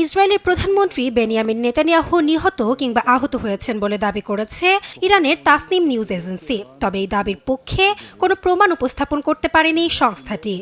ইসরায়েলের প্রধানমন্ত্রী Benjamin Netanyahu নিহত কিংবা আহত হয়েছেন বলে দাবি করেছে ইরানের তাসনিম নিউজ এজেন্সি। তবে এই দাবির পক্ষে কোনো প্রমাণ উপস্থাপন করতে পারেনি সংস্থাটি।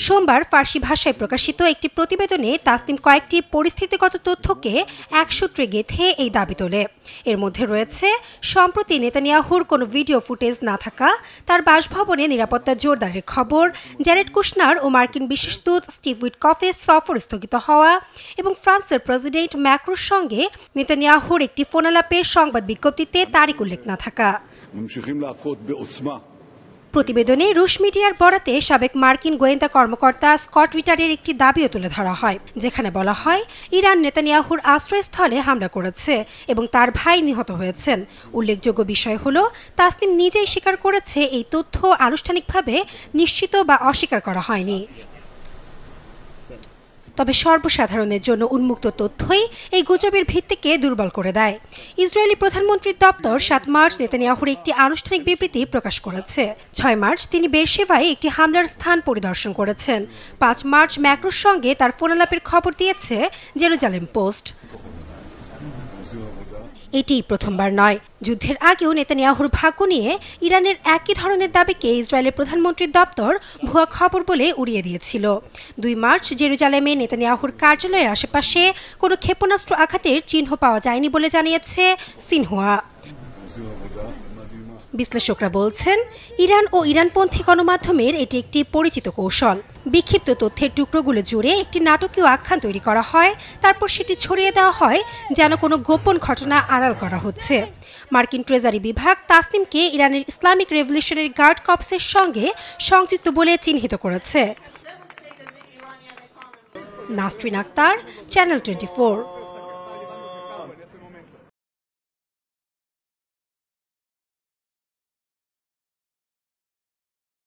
সোমবার ফার্সি ভাষায় প্রকাশিত একটি প্রতিবেদনে তাসনিম কয়েকটি পরিস্থিতিগত তথ্যকে একসূত্রে গেঁথে এই দাবি তোলে। এর মধ্যে রয়েছে সম্প্রতি নেতানিয়াহুর কোনো ভিডিও ফুটেজ না থাকা, তার বাসভবনে নিরাপত্তা জোরদারের খবর, জ্যারেড কুশনার ও মার্কিন বিশেষ দূত স্টিভ উইটকফের সফর স্থগিত হওয়া এবং ফ্রান্সের প্রেসিডেন্ট ম্যাক্রোর সঙ্গে নেতানিয়াহুর একটি ফোনালাপের সংবাদ বিজ্ঞপ্তিতে তারিখ উল্লেখ না থাকা। প্রতিবেদনে রুশ মিডিয়ার বরাতে সাবেক মার্কিন গোয়েন্দা কর্মকর্তা স্কট রিটারের একটি দাবিও তুলে ধরা হয়, যেখানে বলা হয় ইরান নেতানিয়াহুর আশ্রয়স্থলে হামলা করেছে এবং তার ভাই নিহত হয়েছেন। উল্লেখযোগ্য বিষয় হলো তাসনিম নিজেই স্বীকার করেছে এই তথ্য আনুষ্ঠানিকভাবে নিশ্চিত বা অস্বীকার করা হয়নি। তবে সর্বসাধারণের জন্য উন্মুক্ত তথ্যই এই গুজবের ভিত্তিকে দুর্বল করে দেয়। ইসরায়েলি প্রধানমন্ত্রীর দপ্তর ৭ মার্চ নেতানিয়াহুর একটি আনুষ্ঠানিক বিবৃতি প্রকাশ করেছে। ৬ মার্চ তিনি বেরশেভায় একটি হামলার স্থান পরিদর্শন করেছেন। ৫ মার্চ ম্যাক্রোর সঙ্গে তার ফোনালাপের খবর দিয়েছে জেরুজালেম পোস্ট। এটি প্রথমবার নয়। যুদ্ধের আগেও নেতানিয়াহুর ভাগ্য নিয়ে ইরানের একই ধরনের দাবিকে ইসরায়েলের প্রধানমন্ত্রীর দপ্তর ভুয়া খবর বলে উড়িয়ে দিয়েছিল। ২ মার্চ জেরুজালেমে নেতানিয়াহুর কার্যালয়ের আশেপাশে কোনো ক্ষেপণাস্ত্র আঘাতের চিহ্ন পাওয়া যায়নি বলে জানিয়েছে সিনহুয়া। বিশ্লেষকরা বলছেন ইরান ও ইরানপন্থী গণমাধ্যমের এটি একটি পরিচিত কৌশল। বিক্ষিপ্ত তথ্যের টুকরোগুলো জুড়ে একটি নাটকীয় আখ্যান তৈরি করা হয়, তারপর সেটি ছড়িয়ে দেওয়া হয় যেন কোনো গোপন ঘটনা আড়াল করা হচ্ছে। মার্কিন ট্রেজারি বিভাগ তাসনিমকে ইরানের ইসলামিক রেভলিউশনারি গার্ড কর্পসের সঙ্গে সংযুক্ত বলে চিহ্নিত করেছে। নাসরিন আক্তার, চ্যানেল 24।